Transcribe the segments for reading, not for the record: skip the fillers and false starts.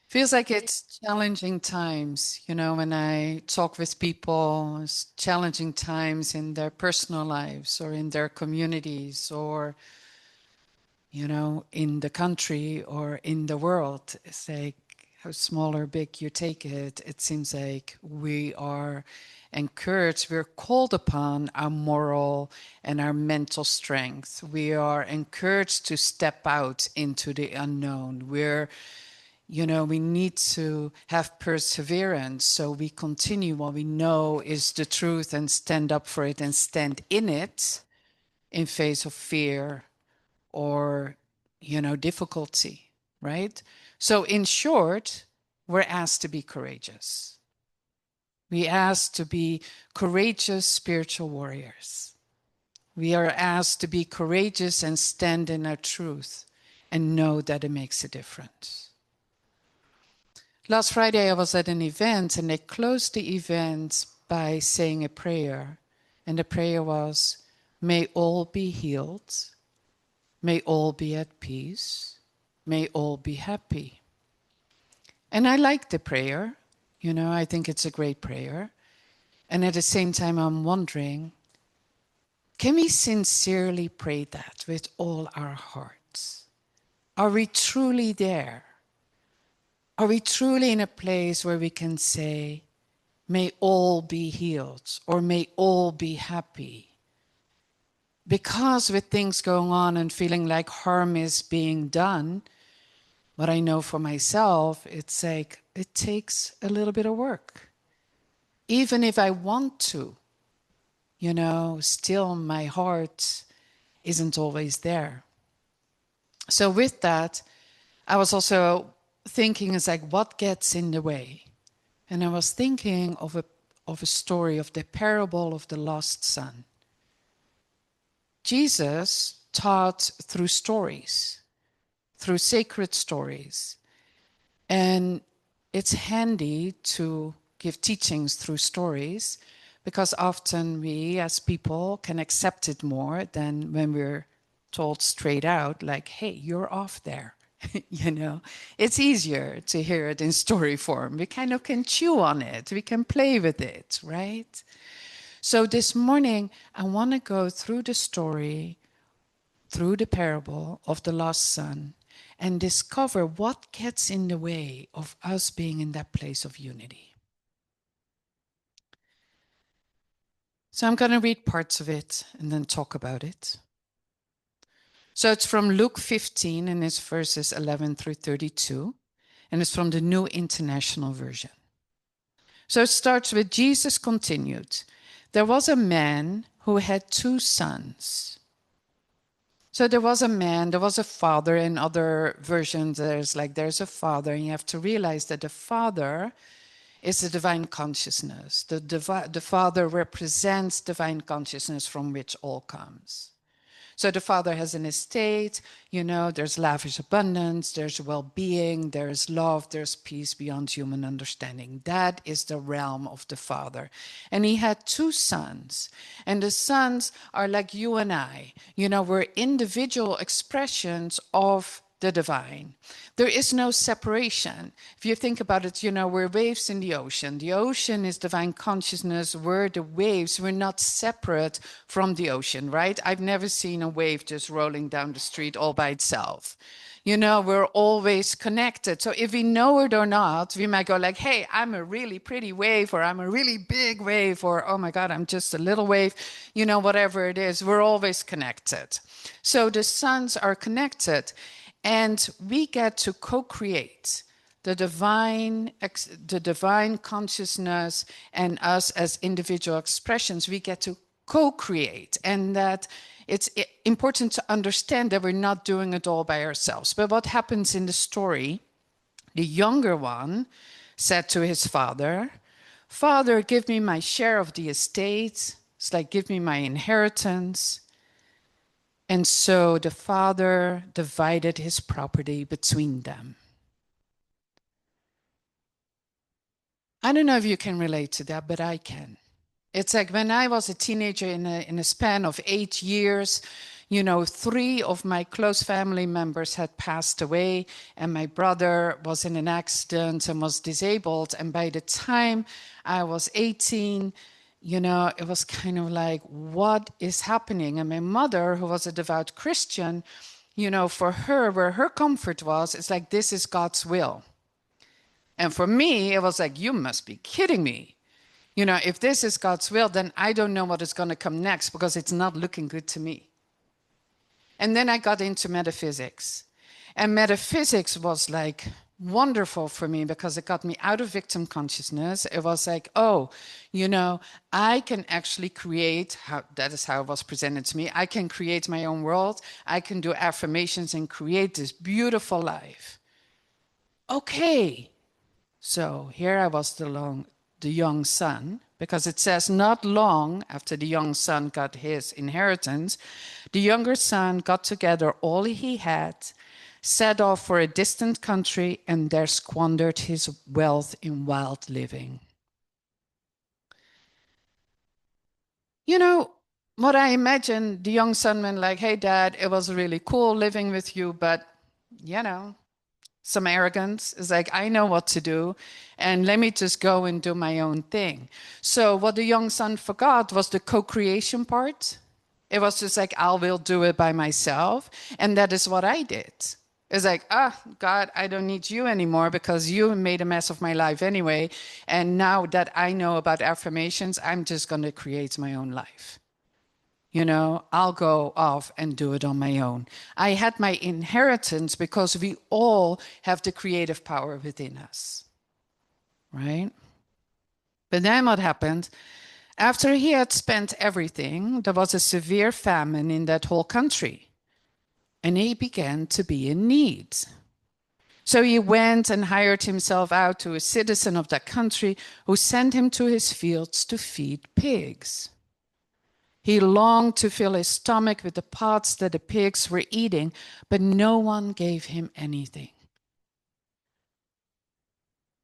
Feels like it's challenging times, when I talk with people, it's challenging times in their personal lives or in their communities or, in the country or in the world. It's like how small or big you take it, it seems like we are encouraged, we're called upon our moral and our mental strength. We are encouraged to step out into the unknown. We need to have perseverance so we continue what we know is the truth and stand up for it and stand in it in face of fear or, difficulty, right? So, in short, we're asked to be courageous. We asked to be courageous spiritual warriors. We are asked to be courageous and stand in our truth and know that it makes a difference. Last Friday, I was at an event and they closed the event by saying a prayer. And the prayer was, may all be healed, may all be at peace, may all be happy. And I like the prayer. I think it's a great prayer. And at the same time, I'm wondering, can we sincerely pray that with all our hearts? Are we truly there? Are we truly in a place where we can say, may all be healed or may all be happy? Because with things going on and feeling like harm is being done, what I know for myself, it's like it takes a little bit of work. Even if I want to, still my heart isn't always there. So with that, I was also thinking, it's like, what gets in the way? And I was thinking of a story of the parable of the lost son. Jesus taught through stories, through sacred stories. And it's handy to give teachings through stories because often we as people can accept it more than when we're told straight out, like, hey, you're off there. It's easier to hear it in story form. We kind of can chew on it. We can play with it, right? So this morning, I want to go through the story, through the parable of the lost son, and discover what gets in the way of us being in that place of unity. So I'm going to read parts of it and then talk about it. So it's from Luke 15 and it's verses 11 through 32, and it's from the New International Version. So it starts with Jesus continued. There was a man who had 2 sons. So there was a man, there was a father. In other versions, there's a father, and you have to realize that the father is the divine consciousness. The father represents divine consciousness from which all comes. So the father has an estate, there's lavish abundance, there's well-being, there's love, there's peace beyond human understanding. That is the realm of the father. And he had 2 sons. And the sons are like you and I. We're individual expressions of the divine. There is no separation. If you think about it, we're waves in the ocean. The ocean is divine consciousness. We're the waves. We're not separate from the ocean, right? I've never seen a wave just rolling down the street all by itself. We're always connected. So if we know it or not, we might go like, hey, I'm a really pretty wave, or I'm a really big wave, or oh my God, I'm just a little wave, whatever it is, we're always connected. So the sons are connected. And we get to co-create the divine consciousness and us as individual expressions. We get to co-create, and that it's important to understand that we're not doing it all by ourselves. But what happens in the story, the younger one said to his father, Father, give me my share of the estate. It's like, give me my inheritance. And so the father divided his property between them. I don't know if you can relate to that, but I can. It's like when I was a teenager in a span of 8 years, 3 of my close family members had passed away, and my brother was in an accident and was disabled. And by the time I was 18, it was kind of like, what is happening? And my mother, who was a devout Christian, for her, where her comfort was, it's like, this is God's will. And for me, it was like, you must be kidding me. If this is God's will, then I don't know what is going to come next, because it's not looking good to me. And then I got into metaphysics. And metaphysics was like wonderful for me, because it got me out of victim consciousness. It was like, oh, I can actually create, that is how it was presented to me. I can create my own world. I can do affirmations and create this beautiful life. Okay. So here I was, the young son, because it says not long after the young son got his inheritance, the younger son got together all he had, set off for a distant country, and there squandered his wealth in wild living. What I imagine, the young son went like, hey, Dad, it was really cool living with you, but, some arrogance. It's like, I know what to do, and let me just go and do my own thing. So what the young son forgot was the co-creation part. It was just like, I will do it by myself. And that is what I did. It's like, God, I don't need you anymore, because you made a mess of my life anyway. And now that I know about affirmations, I'm just going to create my own life. I'll go off and do it on my own. I had my inheritance because we all have the creative power within us, right? But then what happened? After he had spent everything, there was a severe famine in that whole country, and he began to be in need. So he went and hired himself out to a citizen of that country, who sent him to his fields to feed pigs. He longed to fill his stomach with the pods that the pigs were eating, but no one gave him anything.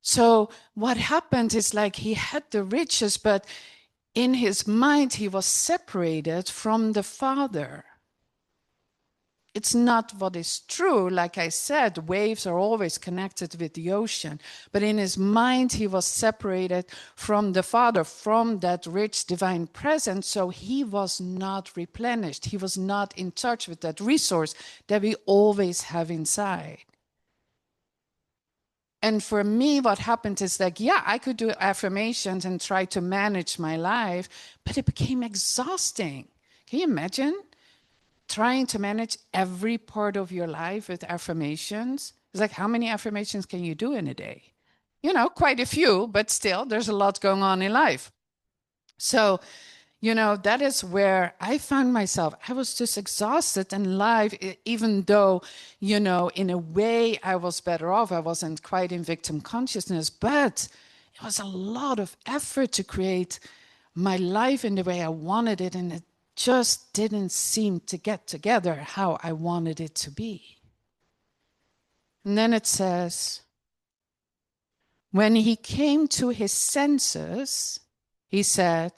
So what happened is, like, he had the riches, but in his mind he was separated from the Father. It's not what is true. Like I said, waves are always connected with the ocean. But in his mind, he was separated from the Father, from that rich divine presence. So he was not replenished. He was not in touch with that resource that we always have inside. And for me, what happened is like, I could do affirmations and try to manage my life, but it became exhausting. Can you imagine? Trying to manage every part of your life with affirmations. It's like, how many affirmations can you do in a day? Quite a few, but still, there's a lot going on in life. So, that is where I found myself. I was just exhausted, and life, even though, in a way I was better off, I wasn't quite in victim consciousness, but it was a lot of effort to create my life in the way I wanted it, and it just didn't seem to get together how I wanted it to be. And then it says, when he came to his senses, he said,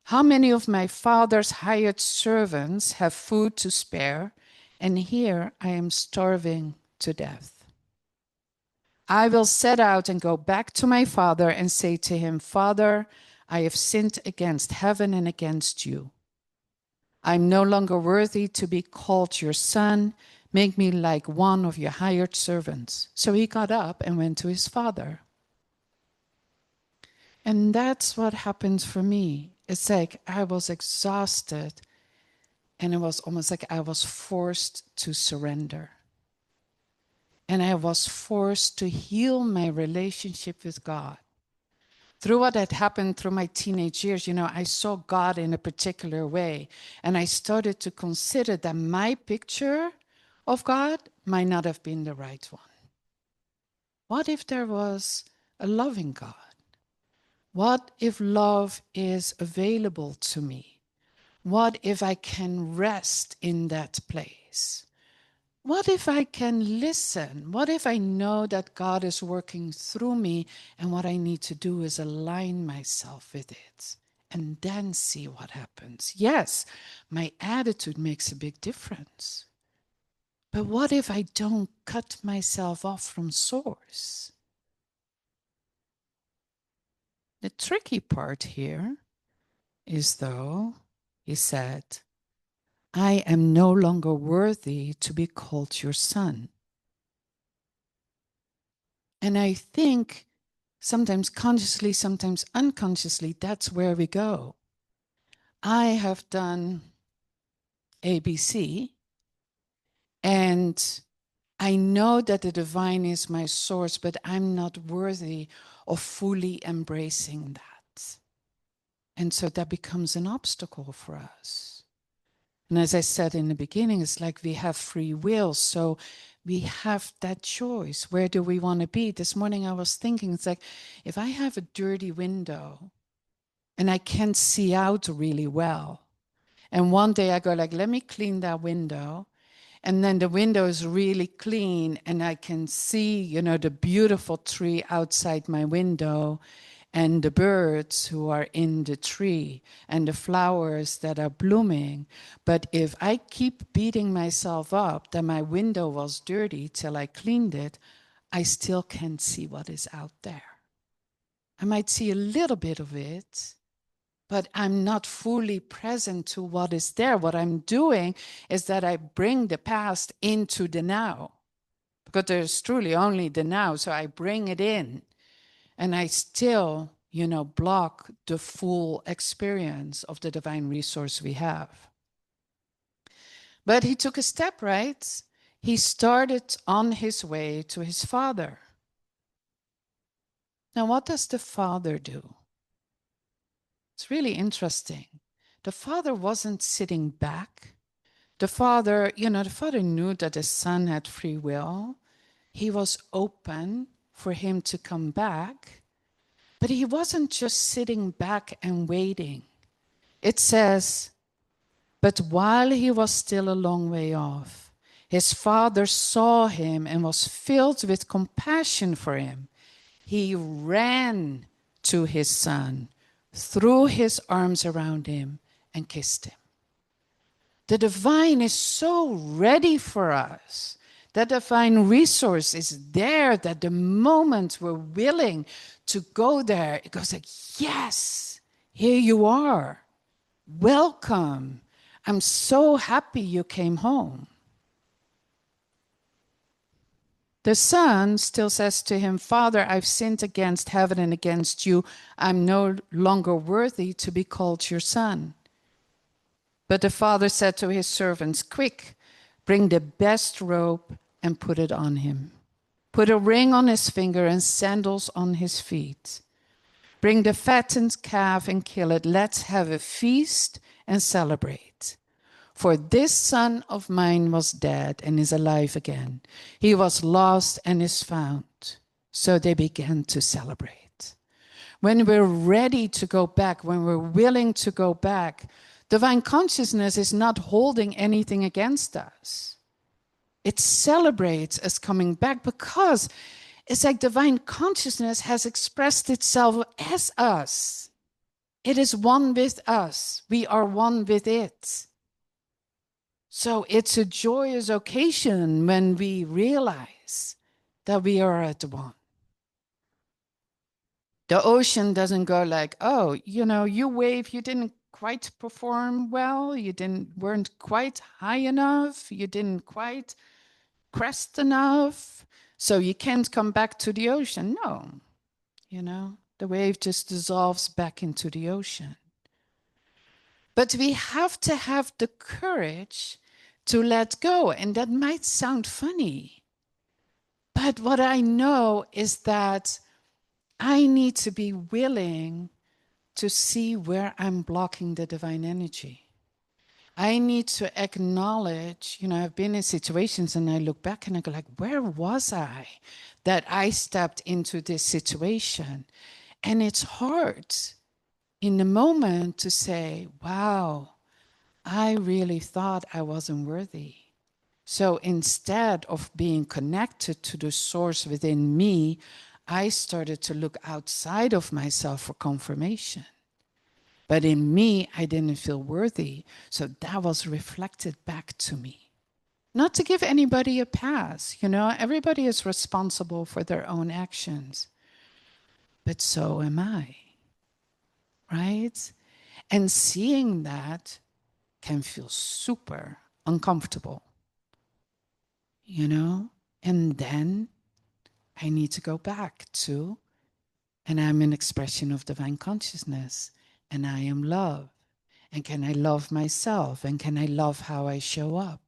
how many of my father's hired servants have food to spare, and here I am starving to death? I will set out and go back to my father and say to him, Father, I have sinned against heaven and against you. I'm no longer worthy to be called your son. Make me like one of your hired servants. So he got up and went to his father. And that's what happened for me. It's like I was exhausted, and it was almost like I was forced to surrender. And I was forced to heal my relationship with God. Through what had happened through my teenage years, I saw God in a particular way. And I started to consider that my picture of God might not have been the right one. What if there was a loving God? What if love is available to me? What if I can rest in that place? What if I can listen? What if I know that God is working through me, and what I need to do is align myself with it and then see what happens. Yes, my attitude makes a big difference. But what if I don't cut myself off from source? The tricky part here is, though, he said, I am no longer worthy to be called your son. And I think sometimes consciously, sometimes unconsciously, that's where we go. I have done ABC, and I know that the divine is my source, but I'm not worthy of fully embracing that. And so that becomes an obstacle for us. And as I said in the beginning, it's like we have free will. So we have that choice. Where do we want to be? This morning I was thinking, it's like, if I have a dirty window and I can't see out really well, and one day I go like, let me clean that window. And then the window is really clean and I can see, the beautiful tree outside my window and the birds who are in the tree and the flowers that are blooming. But if I keep beating myself up that my window was dirty till I cleaned it, I still can't see what is out there. I might see a little bit of it, but I'm not fully present to what is there. What I'm doing is that I bring the past into the now, because there's truly only the now. So I bring it in and I still, block the full experience of the divine resource we have. But he took a step, right? He started on his way to his father. Now, what does the father do? It's really interesting. The father wasn't sitting back. The father knew that the son had free will. He was open for him to come back, but he wasn't just sitting back and waiting. It says, but while he was still a long way off, his father saw him and was filled with compassion for him. He ran to his son, threw his arms around him, and kissed him. The divine is so ready for us. That divine resource is there, that the moment we're willing to go there, it goes like, yes, here you are. Welcome. I'm so happy you came home. The son still says to him, Father, I've sinned against heaven and against you. I'm no longer worthy to be called your son. But the father said to his servants, quick, bring the best robe and put it on him. Put a ring on his finger and sandals on his feet. Bring the fattened calf and kill it. Let's have a feast and celebrate. For this son of mine was dead and is alive again. He was lost and is found. So they began to celebrate. When we're ready to go back, when we're willing to go back, divine consciousness is not holding anything against us. It celebrates us coming back because it's like divine consciousness has expressed itself as us. It is one with us. We are one with it. So it's a joyous occasion when we realize that we are at one. The ocean doesn't go like, oh, you wave, you didn't quite perform well, weren't quite high enough, you didn't quite crest enough, so you can't come back to the ocean. No, the wave just dissolves back into the ocean. But we have to have the courage to let go. And that might sound funny. But what I know is that I need to be willing to see where I'm blocking the divine energy. I need to acknowledge, I've been in situations and I look back and I go like, where was I that I stepped into this situation? And it's hard in the moment to say, wow, I really thought I wasn't worthy. So instead of being connected to the source within me, I started to look outside of myself for confirmation. But in me, I didn't feel worthy. So that was reflected back to me. Not to give anybody a pass, everybody is responsible for their own actions. But so am I, right? And seeing that can feel super uncomfortable, you know? And then I need to go back to, and I'm an expression of divine consciousness, and I am love. And can I love myself? And can I love how I show up?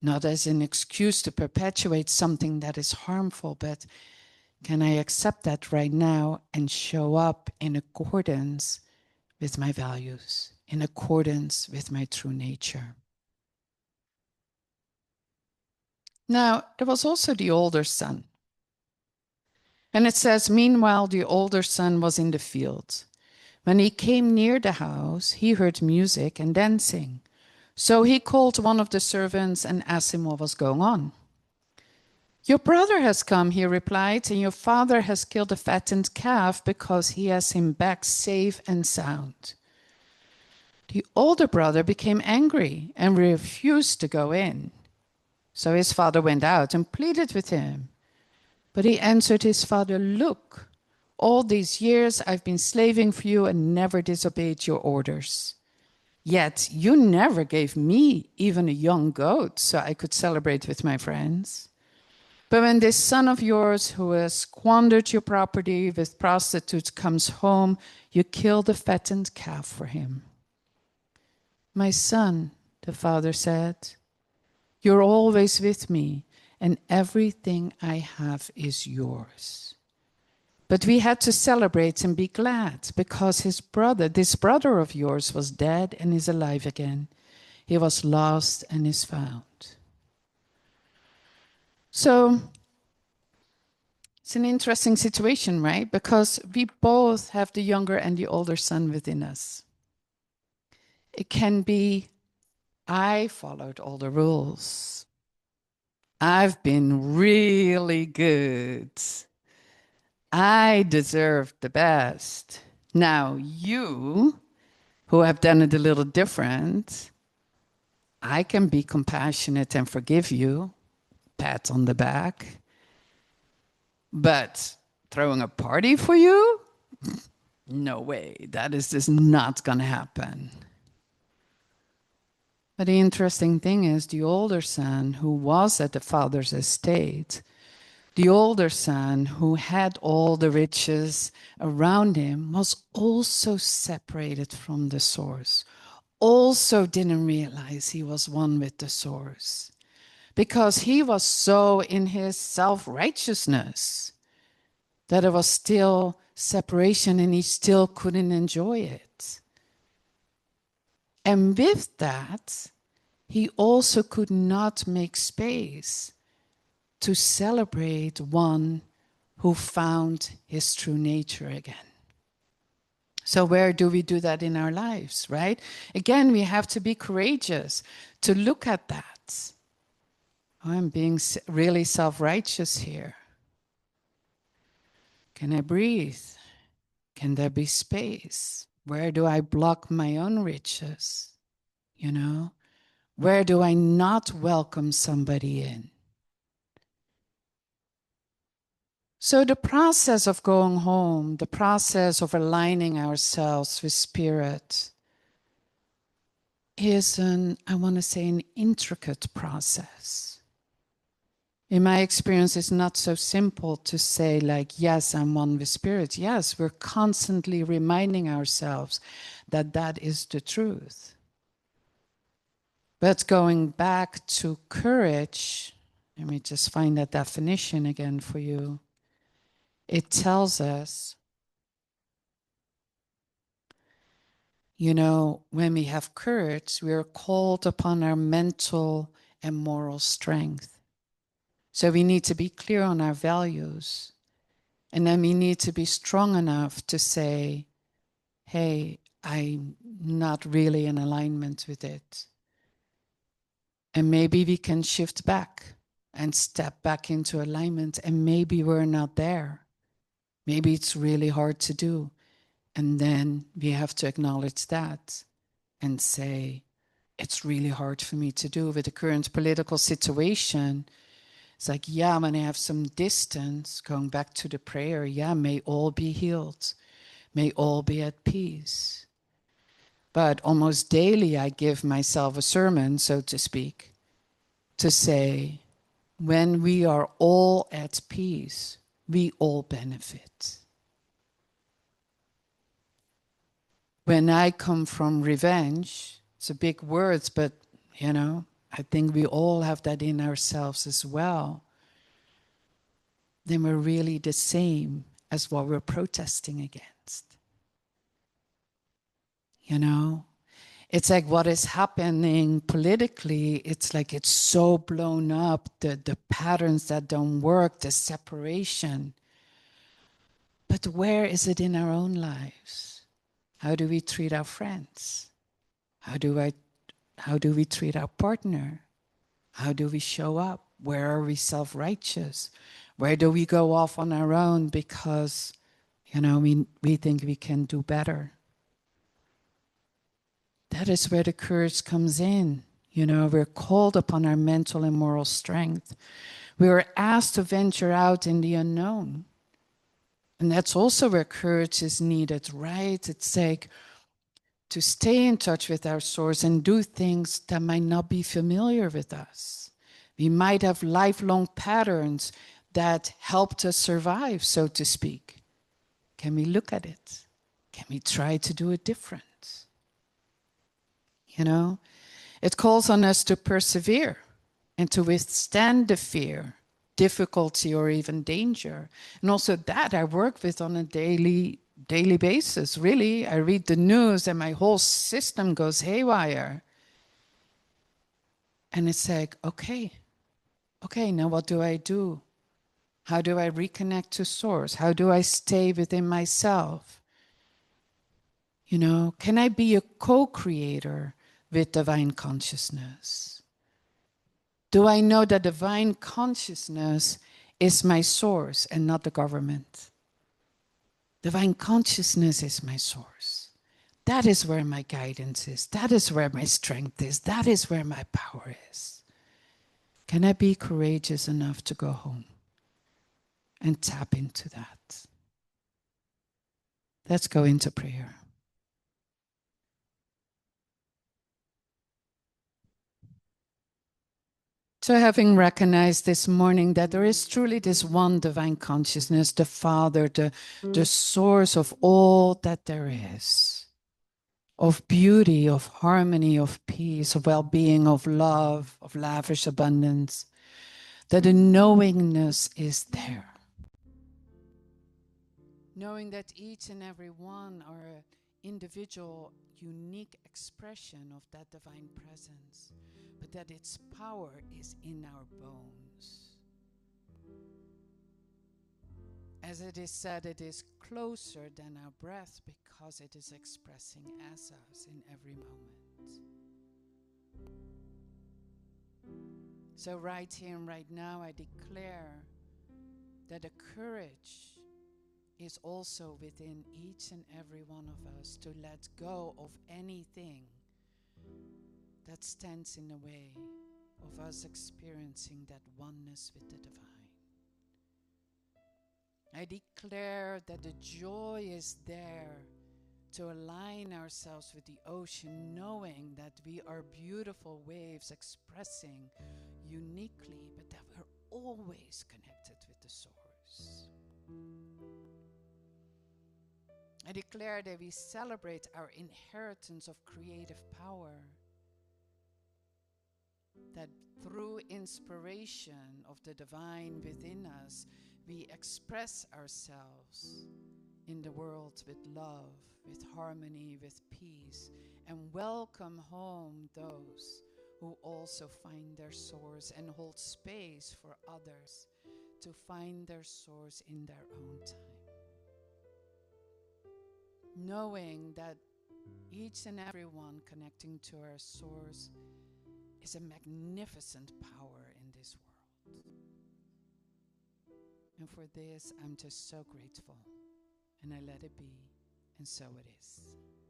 Not as an excuse to perpetuate something that is harmful, but can I accept that right now and show up in accordance with my values, in accordance with my true nature? Now, there was also the older son. And it says, meanwhile, the older son was in the field. When he came near the house, he heard music and dancing. So he called one of the servants and asked him what was going on. Your brother has come, he replied, and your father has killed a fattened calf because he has him back safe and sound. The older brother became angry and refused to go in. So his father went out and pleaded with him. But he answered his father, look, all these years I've been slaving for you and never disobeyed your orders. Yet you never gave me even a young goat so I could celebrate with my friends. But when this son of yours who has squandered your property with prostitutes comes home, you kill the fattened calf for him. My son, the father said, you're always with me, and everything I have is yours. But we had to celebrate and be glad because this brother of yours was dead and is alive again. He was lost and is found. So it's an interesting situation, right? Because we both have the younger and the older son within us. It can be, I followed all the rules. I've been really good. I deserve the best. Now, you who have done it a little different, I can be compassionate and forgive you, pat on the back. But throwing a party for you? No way. That is just not going to happen. But the interesting thing is the older son who was at the father's estate, the older son who had all the riches around him was also separated from the source, also didn't realize he was one with the source because he was so in his self-righteousness that there was still separation and he still couldn't enjoy it. And with that, he also could not make space to celebrate one who found his true nature again. So where do we do that in our lives, right? Again, we have to be courageous to look at that. I'm being really self-righteous here. Can I breathe? Can there be space? Where do I block my own riches? Where do I not welcome somebody in? So the process of going home, the process of aligning ourselves with spirit is an intricate process. In my experience, it's not so simple to say like, yes, I'm one with spirit. Yes, we're constantly reminding ourselves that that is the truth. But going back to courage, let me just find that definition again for you. It tells us, when we have courage, we are called upon our mental and moral strength. So we need to be clear on our values. And then we need to be strong enough to say, hey, I'm not really in alignment with it. And maybe we can shift back and step back into alignment. And maybe we're not there. Maybe it's really hard to do. And then we have to acknowledge that and say, it's really hard for me to do with the current political situation. It's like, yeah, when I have some distance, going back to the prayer, yeah, may all be healed. May all be at peace. But almost daily, I give myself a sermon, so to speak, to say, when we are all at peace, we all benefit. When I come from revenge, it's a big words, but I think we all have that in ourselves as well. Then we're really the same as what we're protesting against. It's like what is happening politically, it's like it's so blown up, the patterns that don't work, the separation. But where is it in our own lives? How do we treat our friends? How do we treat our partner? How do we show up? Where are we self-righteous? Where do we go off on our own because, we think we can do better? That is where the courage comes in. We're called upon our mental and moral strength. We are asked to venture out in the unknown. And that's also where courage is needed, right? It's like to stay in touch with our source and do things that might not be familiar with us. We might have lifelong patterns that helped us survive, so to speak. Can we look at it? Can we try to do it different? It calls on us to persevere and to withstand the fear, difficulty, or even danger. And also that I work with on a daily basis, really. I read the news and my whole system goes haywire. And it's like, okay, now what do I do? How do I reconnect to source? How do I stay within myself? Can I be a co-creator with divine consciousness? Do I know that divine consciousness is my source and not the government? Divine consciousness is my source. That is where my guidance is. That is where my strength is. That is where my power is. Can I be courageous enough to go home and tap into that? Let's go into prayer. So having recognized this morning that there is truly this one divine consciousness, the Father, the source of all that there is, of beauty, of harmony, of peace, of well-being, of love, of lavish abundance, that the knowingness is there. Knowing that each and every one are an individual, unique expression of that divine presence, but that its power is in our bones. As it is said, it is closer than our breath because it is expressing as us in every moment. So right here and right now, I declare that the courage is also within each and every one of us to let go of anything that stands in the way of us experiencing that oneness with the divine. I declare that the joy is there to align ourselves with the ocean, knowing that we are beautiful waves expressing uniquely, but that we're always connected with the source. I declare that we celebrate our inheritance of creative power, that through inspiration of the divine within us, we express ourselves in the world with love, with harmony, with peace, and welcome home those who also find their source and hold space for others to find their source in their own time. Knowing that each and every one connecting to our source is a magnificent power in this world. And for this, I'm just so grateful. And I let it be. and so it is.